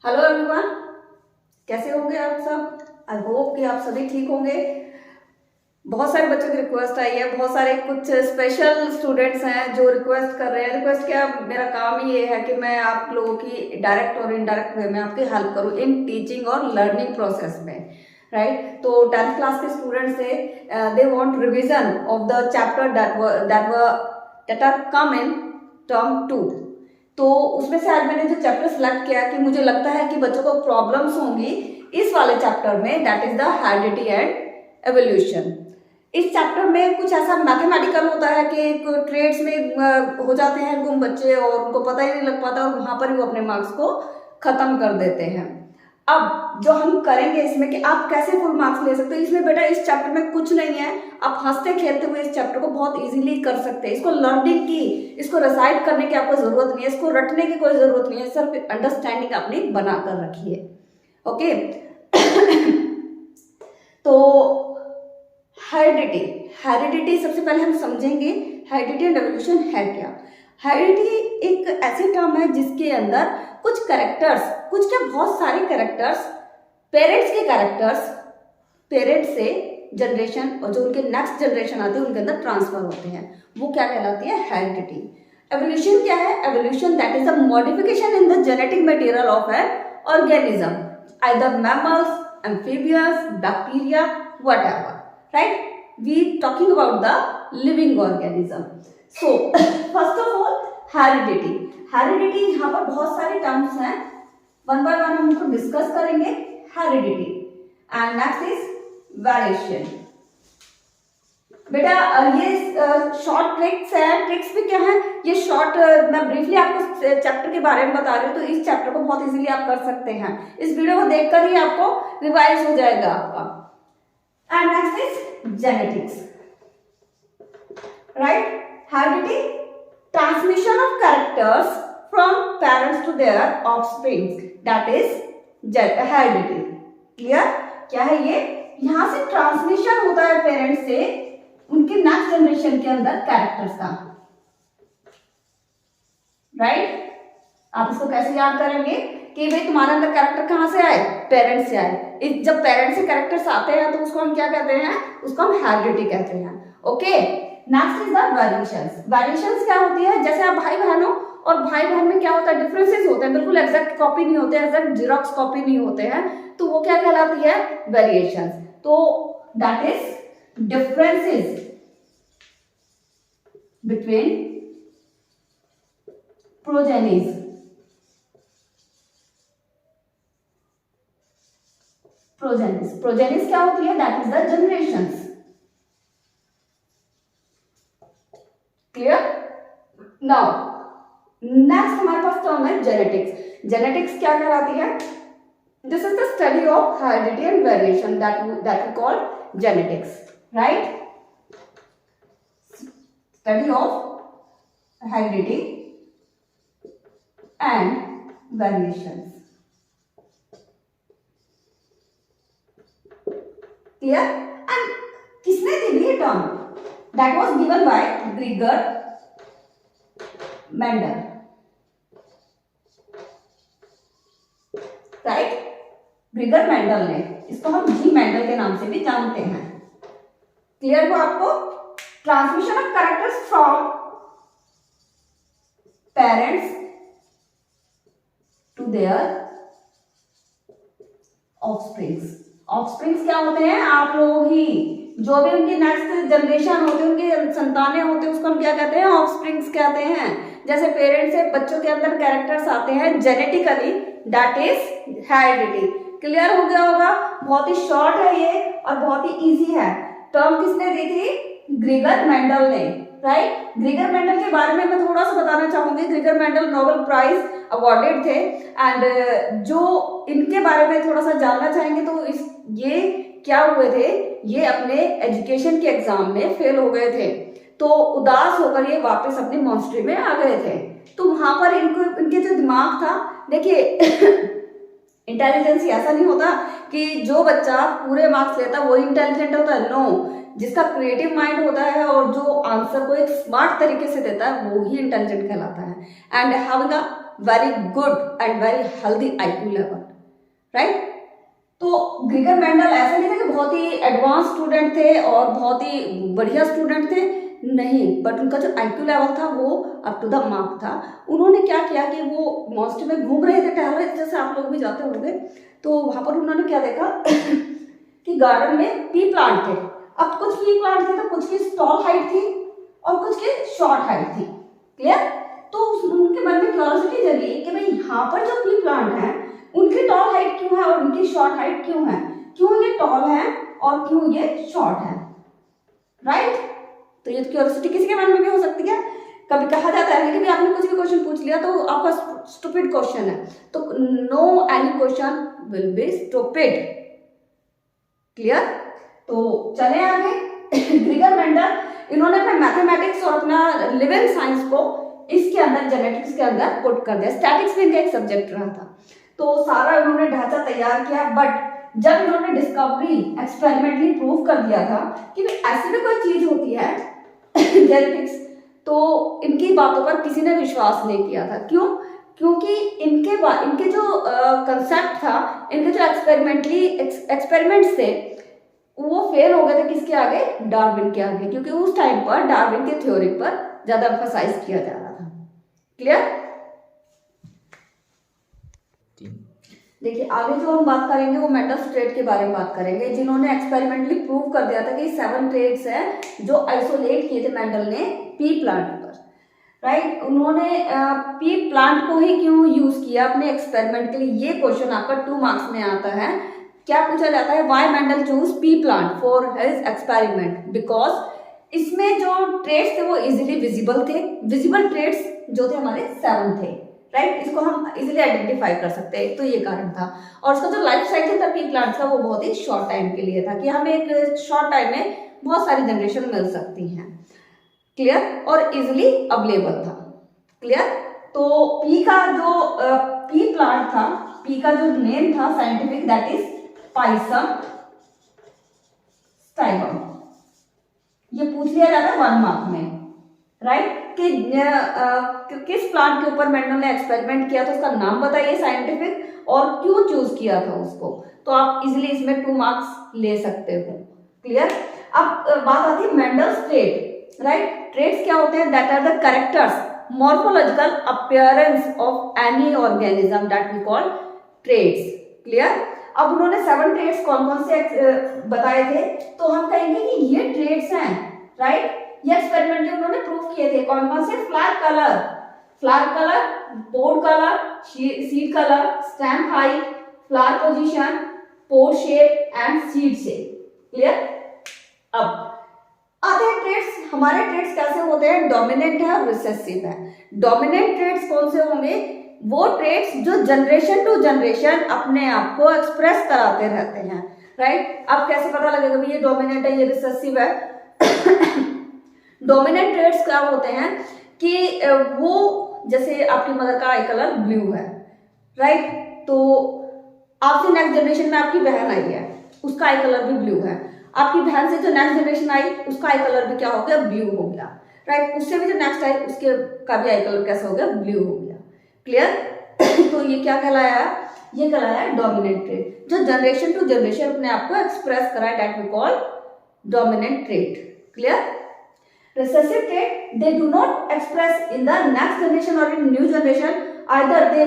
Hello everyone, कैसे होंगे आप सब। आई होप कि आप सभी ठीक होंगे। बहुत सारे बच्चों की रिक्वेस्ट आई है, बहुत सारे कुछ स्पेशल स्टूडेंट्स हैं जो रिक्वेस्ट कर रहे हैं। रिक्वेस्ट क्या, मेरा काम ही ये है कि मैं आप लोगों की डायरेक्ट और इनडायरेक्ट वे में आपकी हेल्प करूं इन टीचिंग और लर्निंग प्रोसेस में, राइट। तो 10th क्लास के स्टूडेंट्स से they want revision of the chapter that are come in term 2। तो उसमें से आज मैंने जो चैप्टर सेलेक्ट किया कि मुझे लगता है कि बच्चों को प्रॉब्लम्स होंगी इस वाले चैप्टर में, that is the heredity and evolution. इस चैप्टर में कुछ ऐसा मैथमेटिकल होता है कि ट्रेड्स में हो जाते हैं गुम बच्चे और उनको पता ही नहीं लग पाता और वहां पर भी वो अपने मार्क्स को खत्म कर देते हैं। अब जो हम करेंगे इसमें कि आप कैसे फुल मार्क्स ले सकते हो, इसमें बेटा इस चैप्टर में कुछ नहीं है। आप हंसते खेलते हुए इस चैप्टर को बहुत इजीली कर सकते हैं। इसको लर्निंग की, इसको रिसाइट करने की आपको जरूरत नहीं है, इसको रटने की कोई जरूरत नहीं है, सिर्फ अंडरस्टैंडिंग अपनी बनाकर रखिए। ओके तो हेरिडिटी सबसे पहले हम समझेंगे हेरिडिटी एंड एवोल्यूशन है क्या। हेरिडिटी एक ऐसी टर्म है जिसके अंदर कुछ कैरेक्टर्स, कुछ क्या बहुत सारे कैरेक्टर्स, पेरेंट्स के कैरेक्टर्स पेरेंट्स से जनरेशन और जो उनके नेक्स्ट जनरेशन आते हैं उनके अंदर ट्रांसफर होते हैं, वो क्या कहलाती है, हेरिडिटी। एवोल्यूशन क्या है, evolution that is the modification in the genetic material of an organism, either mammals, amphibians, bacteria, whatever, right? We talking about the living organism. So first of all, heredity. Heredity यहाँ पर बहुत सारे terms हैं, one by one हम उनको discuss करेंगे। Heredity and next is variation. बेटा ये शॉर्ट ट्रिक्स है। ट्रिक्स भी क्या है, ये शॉर्ट मैं ब्रीफली आपको चैप्टर के बारे में बता रही हूँ, तो इस चैप्टर को बहुत इजीली आप कर सकते हैं। इस वीडियो को देखकर ही आपको रिवाइज हो जाएगा आपका। And next is genetics, right. Heredity, transmission of characters from parents to their offsprings, that is heredity. Clear, क्या है ये, यहां से ट्रांसमिशन होता है पेरेंट्स से उनके नेक्स्ट जनरेशन के अंदर कैरेक्टर्स का, राइट। आप इसको कैसे याद करेंगे कि भाई तुम्हारे अंदर कैरेक्टर कहां से आए, पेरेंट्स से आए। जब पेरेंट्स से कैरेक्टर्स आते हैं तो उसको हम क्या कहते हैं, उसको हम हेरिडिटी कहते हैं। Okay, next is the variations. Variations क्या होती है, जैसे आप भाई बहन हो और भाई बहन में क्या होता है, डिफरेंसेस होते हैं, बिल्कुल एग्जैक्ट कॉपी नहीं होते, एग्जैक्ट जीरोक्स कॉपी नहीं होते हैं, तो वो क्या कहलाती है, वेरिएशंस। तो that is differences between progenies. Progenies क्या होती है, that is the generations. Clear? Now next हमारे पास टर्म है जेनेटिक्स। जेनेटिक्स क्या कहलाती है, this is the study of heredity and variation that we call genetics, right? Study of heredity and variations. Clear? And किसने दी ये term, that was given by Gregor Mendel, right? Gregor Mendel ने, इसको हम जी Mendel के नाम से भी जानते हैं। क्लियर हुआ आपको। Transmission of characters from parents to their offsprings. Offsprings क्या होते हैं, आप लोग ही, जो भी उनकी नेक्स्ट जनरेशन होते हैं, उनके संतानें होते हैं, उसको हम क्या कहते हैं, ऑफस्प्रिंग्स कहते हैं। जैसे पेरेंट्स से बच्चों के अंदर कैरेक्टर्स आते हैं genetically, that is heredity. Clear हो गया होगा, बहुत ही शॉर्ट है ये और बहुत ही इजी है। टर्म किसने दी थी, ग्रेगर मेंडल ने, राइट। ग्रेगर मेंडल के बारे में मैं थोड़ा सा बताना चाहूंगी। Gregor Mendel Nobel prize awarded थे एंड जो इनके बारे में थोड़ा सा जानना चाहेंगे तो ये क्या हुए थे, ये अपने एजुकेशन के एग्जाम में फेल हो गए थे, तो उदास होकर ये वापस अपने मॉन्स्ट्री में आ गए थे। तो वहां पर इनके जो दिमाग था, देखिए इंटेलिजेंस ऐसा नहीं होता कि जो बच्चा पूरे मार्क्स लेता है वही इंटेलिजेंट होता है, नो। जिसका क्रिएटिव माइंड होता है और जो आंसर को एक स्मार्ट तरीके से देता है वो ही इंटेलिजेंट कहलाता है। And having a very good and very healthy IQ level, right. तो ग्रेगर मेंडल ऐसा नहीं था कि बहुत ही एडवांस स्टूडेंट थे और बहुत ही बढ़िया स्टूडेंट थे, नहीं, बट उनका जो IQ लेवल था वो अप टू द मार्क था। उन्होंने क्या किया कि वो मॉन्स्टर में घूम रहे थे, टहल रहे थे, जैसे आप लोग भी जाते होंगे, तो वहां पर उन्होंने क्या देखा कि गार्डन में पी प्लांट थे। अब कुछ पी प्लांट थे तो कुछ की टॉल हाइट थी और कुछ की शॉर्ट हाइट थी, क्लियर। तो उनके मन में क्यूरियोसिटी जगी कि भाई यहाँ पर जो पी प्लांट है उनकी टॉल हाइट क्यों है और उनकी शॉर्ट हाइट क्यों है, क्यों ये टॉल है और क्यों ये शॉर्ट है, राइट। तो ये क्यूरियोसिटी किसी के मन में भी हो सकती है। कभी कहा जाता है कि भी आपने कुछ भी क्वेश्चन पूछ लिया तो आपका स्टूपिड क्वेश्चन है, तो no any question will be stupid, clear. तो चले आगे। ग्रेगर मेंडल इन्होंने अपने मैथमेटिक्स और अपना लिविंग साइंस को इसके अंदर, जेनेटिक्स के अंदर पुट कर दिया। स्टैटिक्स भी इनका एक सब्जेक्ट रहा था, तो सारा इन्होंने ढांचा तैयार किया। बट जब इन्होंने डिस्कवरी एक्सपेरिमेंटली प्रूव कर दिया था कि ऐसी भी कोई चीज होती है जेनेटिक्स, तो इनकी बातों पर किसी ने विश्वास नहीं किया था। क्यों? क्योंकि इनके जो कंसेप्ट था, इनके जो एक्सपेरिमेंट्स थे वो फेल हो गए थे किसके आगे? डार्विन के आगे, क्योंकि उस टाइम पर डार्विन की थ्योरी पर ज्यादा एम्फसाइज किया जा रहा था, क्लियर। देखिए आगे जो हम बात करेंगे वो मेंडल्स ट्रेड के बारे में बात करेंगे, जिन्होंने एक्सपेरिमेंटली प्रूव कर दिया था कि 7 ट्रेड्स हैं जो आइसोलेट किए थे मेंडल ने पी प्लांट पर, राइट। उन्होंने पी प्लांट को ही क्यों यूज किया अपने एक्सपेरिमेंट के लिए, ये क्वेश्चन आपका 2 मार्क्स में आता है। क्या पूछा जाता है? Why Mendel choose P plant for his experiment? Because इसमें जो ट्रेड्स थे वो इजीली विजिबल थे। विजिबल ट्रेड्स जो थे हमारे 7 थे, राइट। इसको हम इजीली आइडेंटिफाई कर सकते हैं, तो ये कारण था। और उसका जो लाइफ साइकिल था पी प्लांट का वो बहुत ही शॉर्ट टाइम के लिए था, कि हमें एक शॉर्ट टाइम में बहुत सारी जनरेशन मिल सकती हैं, क्लियर, और इजीली अवेलेबल था, क्लियर। तो पी का जो पी प्लांट था, पी का जो नेम था साइंटिफिक, दैट इज पाइसम स्टाइगम। ये पूछ लिया जाता है 1 मार्क में, राइट। कि किस प्लांट के ऊपर मेंडल ने एक्सपेरिमेंट किया था, उसका नाम बताइए साइंटिफिक, और क्यों चूज किया था उसको। तो आप इजीली इसमें 2 मार्क्स ले सकते हो, क्लियर। अब बात आती है मेंडल्स ट्रेड, राइट। ट्रेड्स क्या होते हैं? That are the characters, morphological appearance of any organism that we call traits, clear. अब उन्होंने 7 ट्रेड्स कौन कौन से बताए थे, तो हम कहेंगे कि ये ट्रेड्स हैं, राइट। ये एक्सपेरिमेंटली उन्होंने प्रूव किए थे। कौन कौन से? Flower colour, pod colour, seed colour, stem height, flower position, pod shape and seed shape, clear. अब आते हैं ट्रेड्स। हमारे ट्रेड्स कैसे होते हैं? डोमिनेंट है और रिसेसिव है। डोमिनेंट ट्रेड्स कौन से होंगे? वो ट्रेड्स जो जनरेशन टू जनरेशन अपने आप को एक्सप्रेस कराते रहते हैं, राइट। अब कैसे पता लगेगा ये डोमिनेंट है, ये रिसेसिव है? डोमिनेंट ट्रेड्स क्या होते हैं कि वो, जैसे आपकी मदर का आई कलर ब्लू है, राइट, तो आपसे नेक्स्ट जनरेशन में आपकी बहन आई है, उसका आई कलर भी ब्लू है। आपकी बहन से जो नेक्स्ट जनरेशन आई उसका आई कलर भी क्या हो गया? ब्लू हो गया, राइट। उससे भी जो नेक्स्ट आई उसके का भी आई कलर कैसा हो गया? ब्लू हो गया, क्लियर। तो ये क्या कहलाया? ये कहलाया डोमिनेंट ट्रेड, जो जनरेशन टू जनरेशन अपने आप को एक्सप्रेस कराए, that we call dominant trait, clear. Recessive trait, they do not express in the next generation or in new generation. Either they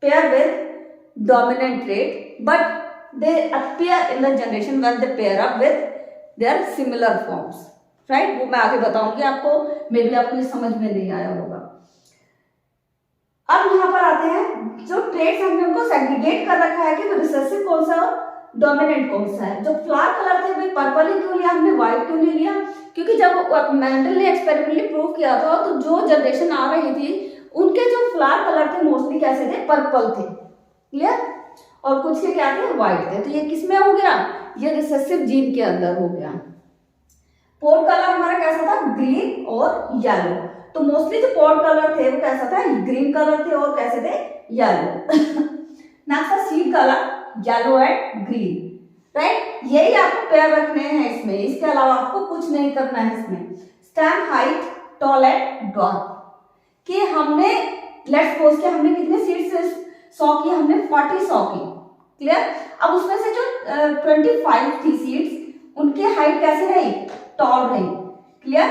pair with dominant trait, but they appear in the generation when they pair up with their similar forms. Right? वो मैं आगे बताऊंगी आपको, मे भी आपको ये समझ में नहीं आया होगा। अब यहाँ पर आते हैं जो ट्रेट्स हमने उनको सेग्रीगेट कर रखा है कि वो रिसेसिव कौन सा, डोमिनेंट कौन सा है। जो फ्लावर कलर थे भाई पर्पल ही क्यों लिया हमने, व्हाइट क्यों नहीं लिया? क्योंकि जब मेंडल ने एक्सपेरिमेंटली प्रूव किया था तो जो जनरेशन आ रही थी उनके जो फ्लावर कलर थे मोस्टली कैसे थे? पर्पल थे, क्लियर। और कुछ के क्या थे? व्हाइट थे। तो ये किस में हो गया? ये रिसेसिव जीन के अंदर हो गया। पोड कलर हमारा कैसा था? ग्रीन और येलो। तो मोस्टली जो पोड कलर थे वो कैसा था? ग्रीन कलर थे और कैसे थे? येलो। नेक्स्ट था seed colour, yellow and green, right. यही आपको पेयर रखने हैं इसमें, इसके अलावा आपको कुछ नहीं करना है इसमें। Stem height, tall and dwarf, कि हमने लेट्स सपोज कि हमने कितने सीड्स सॉ की, हमने 40 सॉ की, क्लियर। अब उसमें से जो 25 थी सीड्स, उनकी हाइट कैसे रही, टॉल रही, क्लियर,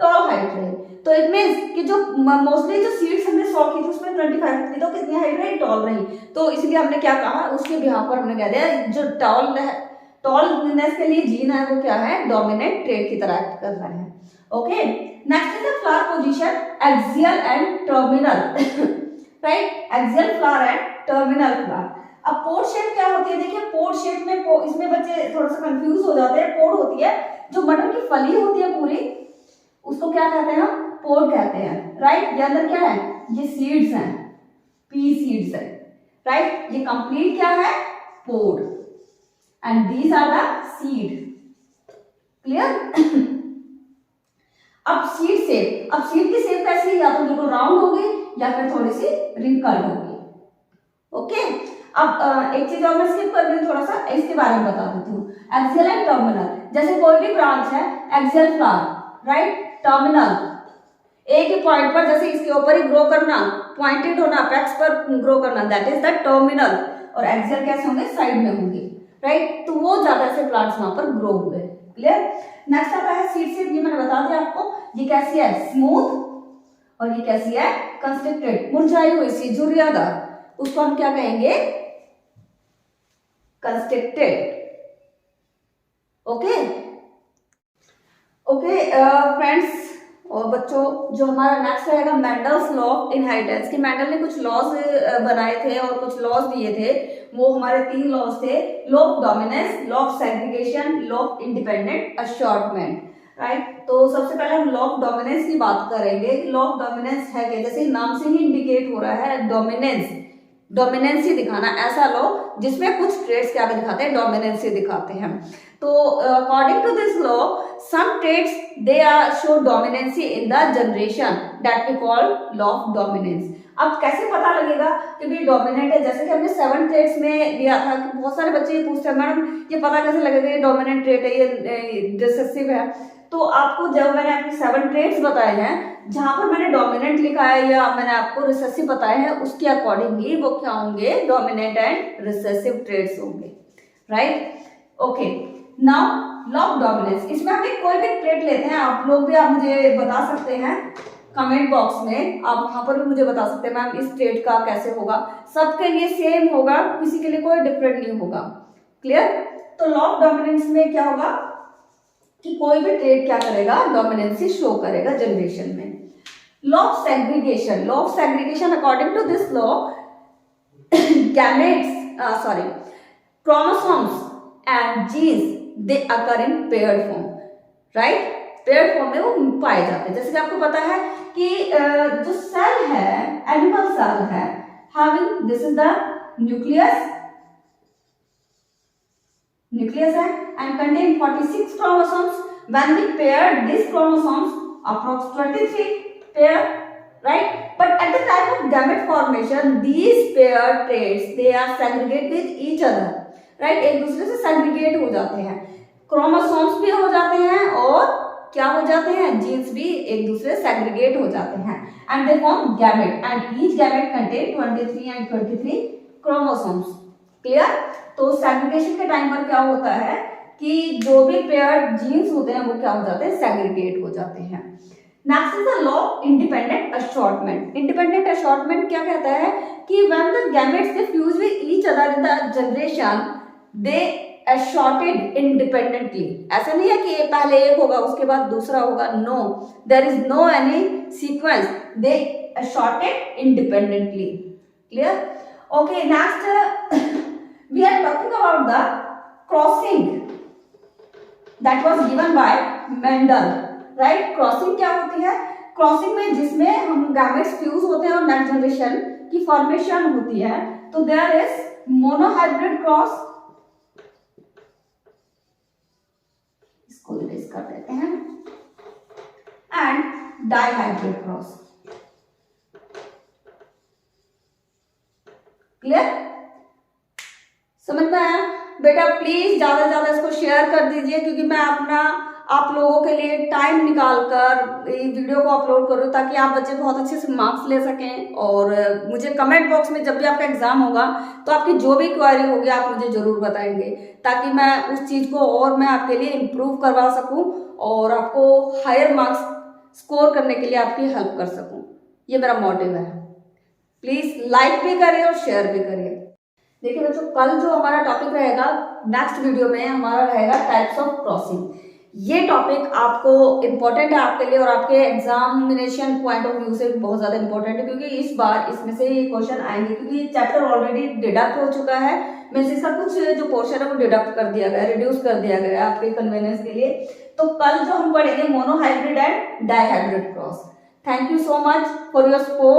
टॉल हाइट रही। तो इट मीन्स कि जो मोस्टली जो सीड्स हमने सॉ की थी उसमें 25 थी, तो कितनी हाइट रही, टॉल रही। तो इसलिए हमने क्या कहा, उसके बिहाफ पर हमने कह दिया जो टॉलनेस के लिए जीन है वो क्या है, डोमिनेंट ट्रेट की तरह एक्ट कर रहा है। Okay, next is the flower position axial and terminal, right, axial flower and terminal flower. अब पोड शेप क्या होती है, देखिए पोड शेप में इसमें बच्चे थोड़ा सा कंफ्यूज हो जाते हैं। पोड होती है जो मटर की फली होती है पूरी, उसको क्या कहते हैं हम, पोड कहते हैं, राइट। ये अंदर क्या है, ये सीड्स हैं, पी सीड्स है, राइट। ये कंप्लीट क्या है, pod, and these are the seed, clear. अब सीड शेप, अब सीड की शेप कैसी है, या तो बिल्कुल राउंड होगी या फिर थोड़ी सी रिंकल्ड होगी। ओके, अब एक चीज और मैं स्किप कर रही हूँ, थोड़ा सा इसके बारे में बता देती हूँ। एक्सियल एंड टर्मिनल, जैसे कोई भी ब्रांच है, एक्सियल फ्लावर, राइट, टर्मिनल एक ही पॉइंट पर, जैसे इसके ऊपर ही ग्रो करना, पॉइंटेड होना, अपेक्स पर ग्रो करना, दैट इज द टर्मिनल। और एक्सियल कैसे होंगे, साइड में होंगे, राइट। तो वो ज्यादा से प्लांट्स वहां पर ग्रो हुए, क्लियर। नेक्स्ट आता है सीड शेप, ये मैंने बता दिया आपको, ये कैसी है, स्मूथ, और ये कैसी है, कंस्ट्रक्टेड, मुरझाई हुई सी, झुर्रियादार, उसको हम क्या कहेंगे, कंस्ट्रक्टेड। ओके ओके फ्रेंड्स और बच्चों, जो हमारा नेक्स्ट रहेगा मेंडल्स लॉ ऑफ इनहेरिटेंस, कि मेंडल ने कुछ लॉज बनाए थे और कुछ लॉज दिए थे। वो हमारे 3 लॉज थे, law of dominance, law of segregation, law of independent assortment, right. तो सबसे पहले हम लॉ ऑफ डोमिनेंस की बात करेंगे। लॉ ऑफ डोमिनेंस है कि जैसे नाम से ही इंडिकेट हो रहा है, डोमिनेंस ही दिखाना, ऐसा लॉ जिसमें कुछ ट्रेड्स क्या दिखाते हैं, डोमिनेंस ही दिखाते हैं। तो according to this law, some traits they are show dominancy in the generation that we call law of dominance। अब कैसे पता लगेगा कि भी डोमिनेंट है, जैसे कि हमने 7 ट्रेट्स में दिया था कि बहुत सारे बच्चे ये पूछते हैं मैडम ये पता कैसे लगेगा ये डोमिनेंट ट्रेट है, ये रिसेसिव है। तो आपको जब मैंने आपको 7 ट्रेट्स बताए हैं, जहां पर मैंने डोमिनेंट लिखा है या मैंने आपको रिसेसिव बताए हैं, उसके अकॉर्डिंग ही वो क्या होंगे, डोमिनेंट एंड रिसेसिव ट्रेट्स होंगे, right. Okay, now law of dominance, इसमें हम कोई भी ट्रेट लेते हैं, आप लोग भी आप मुझे बता सकते हैं कमेंट बॉक्स में, आप वहां पर भी मुझे बता सकते हैं मैम इस ट्रेट का कैसे होगा, सबके लिए सेम होगा, किसी के लिए कोई डिफरेंट नहीं होगा, क्लियर। तो लॉ ऑफ डोमिनेंस में क्या होगा कि कोई भी ट्रेट क्या करेगा, डोमिनेंसी शो करेगा जनरेशन में। Law of segregation, law of segregation according to this law gametes chromosomes and genes they occur in paired form, right, paired form में वो पाए जाते हैं। जैसे कि आपको पता है कि जो सेल है, एनिमल सेल है, having this is the nucleus है and contain 46 chromosomes. When we pair these chromosomes, approx 23 pair, right? But at the time of gamete formation, these paired traits they are segregate with each other, right? एक दूसरे से segregate हो जाते हैं, chromosomes भी हो जाते हैं और क्या हो जाते हैं, genes भी एक दूसरे से segregate हो जाते हैं, and they form gamete, and each gamete contain 23 and 23 chromosomes. Clear. तो सेग्रीगेशन के टाइम पर क्या होता है कि जो भी पेयर्ड जीन्स होते हैं वो क्या हो जाते हैं, सेग्रीगेट हो जाते हैं। Next is the law of independent assortment. Independent assortment क्या कहता है कि when the gametes they fuse with each other in the generation they assorted independently. ऐसा नहीं है कि पहले एक होगा उसके बाद दूसरा होगा, no, there is no any sequence, they assorted independently. Clear. Okay, next we are talking about the crossing that was given by Mendel, right? Crossing क्या होती है, क्रॉसिंग में जिसमें हम गैमेट्स फ्यूज होते हैं और नेक्स्ट जनरेशन की फॉर्मेशन होती है, तो देयर इज मोनोहाइब्रिड क्रॉस, इसको इरेज कर देते हैं, एंड डाइहाइब्रिड क्रॉस। क्लियर, समझ में आया बेटा? प्लीज ज्यादा से ज्यादा इसको शेयर कर दीजिए, क्योंकि मैं अपना आप लोगों के लिए टाइम निकाल कर वीडियो को अपलोड करूँ ताकि आप बच्चे बहुत अच्छे से मार्क्स ले सकें। और मुझे कमेंट बॉक्स में जब भी आपका एग्जाम होगा तो आपकी जो भी क्वेरी होगी आप मुझे जरूर बताएंगे, ताकि मैं उस चीज को और मैं आपके लिए इम्प्रूव करवा सकूं और आपको हायर मार्क्स स्कोर करने के लिए आपकी हेल्प कर सकूं। ये मेरा मोटिव है। प्लीज लाइक भी करिए और शेयर भी करिए। देखिए बच्चों, कल जो हमारा टॉपिक रहेगा नेक्स्ट वीडियो में हमारा रहेगा टाइप्स ऑफ क्रॉसिंग। ये टॉपिक आपको इम्पोर्टेंट है आपके लिए और आपके एग्जामिनेशन पॉइंट ऑफ व्यू से बहुत ज्यादा इम्पोर्टेंट है, क्योंकि इस बार इसमें से ये क्वेश्चन आएंगे, क्योंकि ये चैप्टर ऑलरेडी डिडक्ट हो चुका है। मीन्स इसका कुछ जो पोर्शन है वो डिडक्ट कर दिया गया, रिड्यूस कर दिया गया आपके कन्वीनियंस के लिए। तो कल जो हम पढ़ेंगे monohybrid and dihybrid cross. Thank you so much for your support.